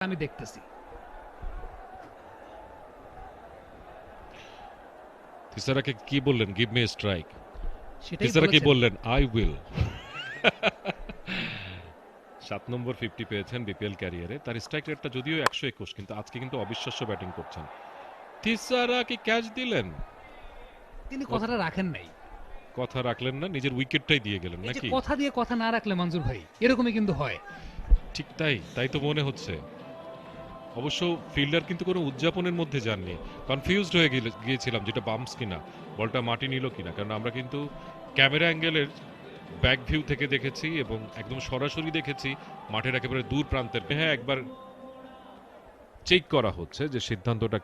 আমি দেখতেছি। তিসারাকে কি বললেন? Give me strike. সেটাই তিসারা কি বলেছেন। বললেন? I will. 7 নম্বর 50 পেয়েছেন বিপিএল ক্যারিয়ারে। তার স্ট্রাইক রেটটা যদিও 121, কিন্তু আজকে কিন্তু অবিশ্বাস্য ব্যাটিং করছেন। তিসারা কি ক্যাচ দিলেন? তিনি কথাটা রাখেন নাই। কথা রাখলেন না, নিজের উইকেটটাই দিয়ে গেলেন এই যে নাকি? কথা দিয়ে কথা না রাখলে মঞ্জুর ভাই এরকমই কিন্তু হয়। ঠিক তাই, তাই তো মনে হচ্ছে। অবশ্য ফিল্ডার কিন্তু কোনো উদযাপনের মধ্যে যাননি। কনফিউজড হয়ে গিয়েছিলাম যেটা বাম্পস কিনা, বলটা মাটি নিল কিনা, কারণ আমরা কিন্তু ক্যামেরা অ্যাঙ্গেলের ব্যাক ভিউ থেকে দেখেছি এবং একদম সরাসরি দেখেছি মাঠের একেবারে দূর প্রান্তের। হ্যাঁ, একবার চেক করা হচ্ছে যে সিদ্ধান্তটা,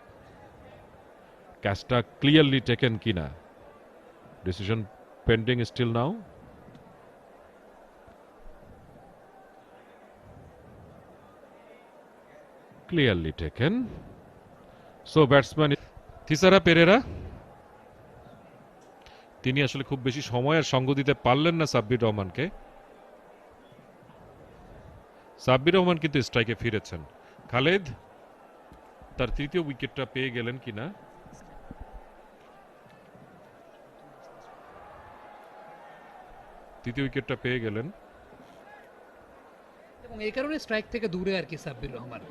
ক্যাচটা ক্লিয়ারলি টেকেন কিনা। Decision pending still now. Clearly taken. So batsman Thisara Perera, তিনি আসলে খুব বেশি সময় আর সঙ্গ দিতে পারলেন না সাব্বির রহমানকে। সাব্বির রহমান কিন্তু স্ট্রাইকে ফিরেছেন। খালেদ তার তৃতীয় উইকেটটা পেয়ে গেলেন কিনা। তৃতীয় উইকেটটা পেয়ে গেলেন এবং এই কারণে স্ট্রাইক থেকে দূরে আর কি সাব্বির রহমান।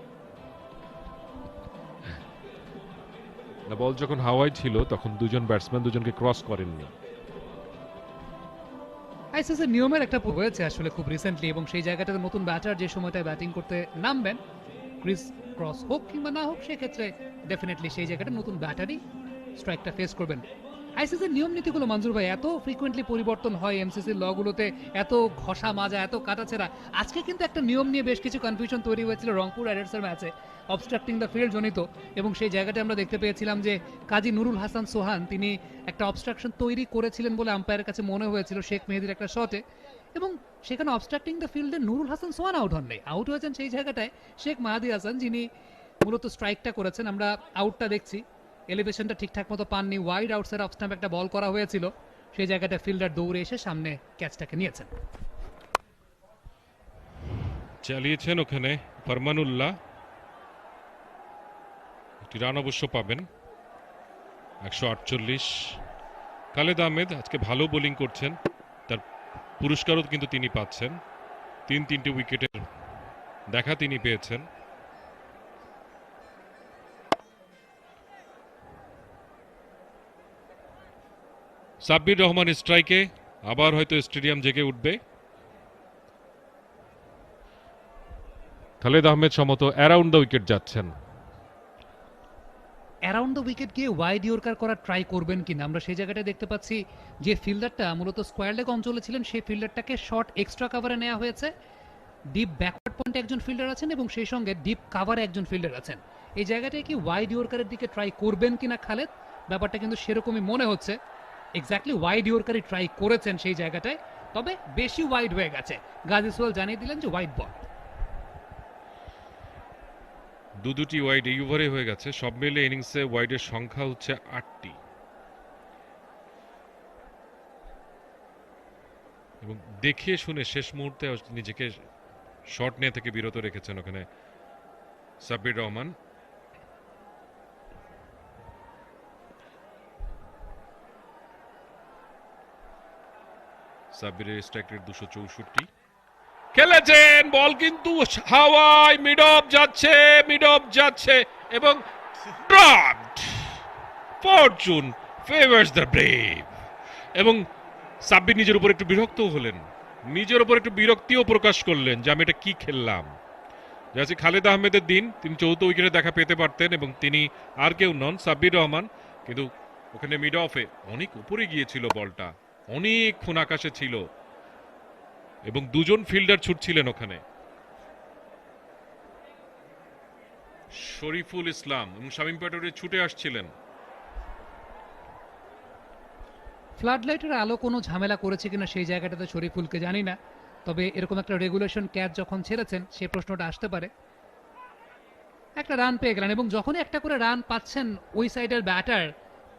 না, বল যখন হাওয়ায় ছিল তখন দুজন ব্যাটসম্যান দুজনকে ক্রস করেননি। আইসিসির নিয়মের একটা হয়েছে আসলে খুব রিসেন্টলি, এবং সেই জায়গাটাতে নতুন ব্যাটার যে সময়টায় ব্যাটিং করতে নামবেন, ক্রিস ক্রস হোক কিংবা না হোক, সেক্ষেত্রে ডেফিনেটলি সেই জায়গাটা নতুন ব্যাটারই স্ট্রাইকটা ফেস করবেন। আইসিসির নিয়ম নীতিগুলো মঞ্জুর ভাই এত ফ্রিকোয়েন্টলি পরিবর্তন হয়, এমসিসির লগুলোতে এত ঘষা মাজা, এত কাটাছেড়া। আজকে কিন্তু একটা নিয়ম নিয়ে বেশ কিছু কনফিউশন তৈরি হয়েছিল রংপুর রাইডার্সের ম্যাচে, অবস্ট্রাক্টিং দ্য ফিল্ড জনিত, এবং সেই জায়গাটা আমরা দেখতে পেয়েছিলাম যে কাজী নুরুল হাসান সোহান তিনি একটা অবস্ট্রাকশন তৈরি করেছিলেন বলে আম্পায়ারের কাছে মনে হয়েছিল শেখ মেহেদির একটা শটে, এবং সেখানে অবস্ট্রাক্টিং দ্য ফিল্ডে নুরুল হাসান সোহান আউট হন নাই, আউট হয়েছেন সেই জায়গাটায় শেখ মাহাদি হাসান, যিনি মূলত স্ট্রাইকটা করেছেন। আমরা আউটটা দেখছি, এলিভেশনটা ঠিকঠাক মতো পাননি, ওয়াইড আউটসাইড অফ স্টাম্প একটা বল করা হয়েছিল, সেই জায়গাটা ফিল্ডার দৌড়ে এসে সামনে ক্যাচটাকে নিয়েছেন। চালিয়েছেন ওখানে ফরমানুল্লাহ, একটি রান অবশ্য পাবেন। 148। খালেদ আহমেদ আজকে ভালো বোলিং করছেন, তার পুরস্কারও কিন্তু তিনি পাচ্ছেন। 3 উইকেটের দেখা তিনি পেয়েছেন। সাব্বির রহমান স্ট্রাইকে, আবার হয়তো স্টেডিয়াম জেগে উঠবে। খালেদ আহমেদ সমত অ্যারাউন্ড দ্য উইকেট যাচ্ছেন। অ্যারাউন্ড দ্য উইকেট গিয়ে ওয়াইড ইয়র্কার করার ট্রাই করবেন কিনা, আমরা সেই জায়গাটা দেখতে পাচ্ছি যে ফিল্ডারটা মূলত স্কোয়ার লেগ অঞ্চলে ছিলেন, সেই ফিল্ডারটাকে শর্ট এক্সট্রা কাভারে নেওয়া হয়েছে। ডিপ ব্যাকওয়ার্ড পয়েন্টে একজন ফিল্ডার আছেন এবং সেই সঙ্গে ডিপ কাভারে একজন ফিল্ডার আছেন। এই জায়গাটায় কি ওয়াইড ইয়র্কারের দিকে ট্রাই করবেন কিনা খালেদ, ব্যাপারটা কিন্তু সেরকমই মনে হচ্ছে। এক্স্যাক্টলি ওয়াইড ইয়র্কারই ট্রাই করেছেন সেই জায়গাটায়, তবে বেশি ওয়াইড হয়ে গেছে। গাজী সোহেল জানিয়ে দিলেন যে ওয়াইড বল। দুটি ওয়াইড এই ওভারে হয়ে গেছে। সব মিলে ইনিংসে ওয়াইডের সংখ্যা হচ্ছে 8টি, এবং দেখে শুনে শেষ মুহূর্তে নিজেকে শট নিয়ে থেকে বিরত রেখেছেন ওখানে সাব্বির রহমান। সাব্বিরের স্ট্রাইক রেট 264। খেলেছেন বল কিন্তু হাওয়ায়, মিড অফ যাচ্ছে এবং dropped. Fortune favours the brave. এবং সাব্বির নিজের উপর একটু বিরক্ত হলেন, নিজের উপর একটু বিরক্তিও প্রকাশ করলেন যে আমি এটা কি খেললাম। যাচ্ছে খালেদ আহমেদের দিন, তিনি চৌদ্দ উইকেটে দেখা পেতে পারতেন এবং তিনি আর কেউ নন, সাব্বির রহমান। কিন্তু ওখানে মিড অফে অনেক উপরে গিয়েছিল বলটা, অনেকক্ষণ আকাশে ছিল এবং দুজন ফিল্ডার ছুটছিলেন ওখানে, শরীফুল ইসলাম এবং শামীম পাটোয়ারি ছুটে আসছিলেন। ফ্লাড লাইটের আলো কোনো ঝামেলা করেছে কিনা সেই জায়গাটাতে শরীফুলকে জানি না, তবে এরকম একটা রেগুলেশন ক্যাচ যখন ছেড়েছেন সে প্রশ্নটা আসতে পারে। একটা রান পেয়ে গেলেন, এবং যখনই একটা করে রান পাচ্ছেন ওই সাইডের ব্যাটার,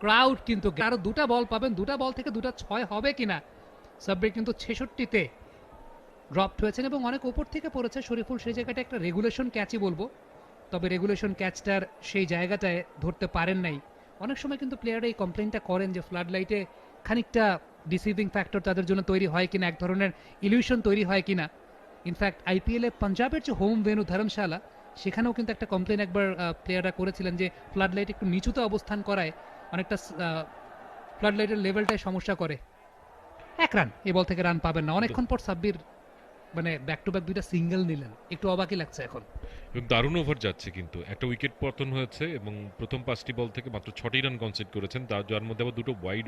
ক্রাউড কিন্তু আরো দুটা বল পাবেন, দুটা বল থেকে দুটা 6 হবে কিনা। সাব্বির কিন্তু 66তে ড্রপড হয়েছেন এবং অনেক উপর থেকে পড়েছে শরীফুল, সেই জায়গাটা একটা রেগুলেশন ক্যাচই বলবো। তবে রেগুলেশন ক্যাচটার সেই জায়গাটায় ধরতে পারেন নাই। অনেক সময় কিন্তু প্লেয়াররা এই কমপ্লেনটা করেন যে ফ্লাড লাইটে খানিকটা ডিসিভিং ফ্যাক্টর তাদের জন্য তৈরি হয় কিনা, এক ধরনের ইলিউশন তৈরি হয় কিনা। ইনফ্যাক্ট আইপিএলে পাঞ্জাবের যে হোম ভেন্যু ধর্মশালা, সেখানেও কিন্তু একটা কমপ্লেন একবার প্লেয়াররা করেছিলেন যে ফ্লাড লাইট একটু নিচুতে অবস্থান করায় অনেকটা ফ্লাড লাইটের লেভেলটাই সমস্যা করে। 1 রান, এই বল থেকে রান পাবেন না। অনেকক্ষণ পর সাব্বির মানে ব্যাক টু ব্যাক 2টা সিঙ্গেল নিলেন, একটু অবাকই লাগছে এখন। এবং দারুণ ওভার যাচ্ছে, কিন্তু একটা উইকেট পতন হয়েছে এবং প্রথম 5টি বল থেকে মাত্র 6টি রান কনসিড করেছেন, যার মধ্যে আবার দুটো ওয়াইড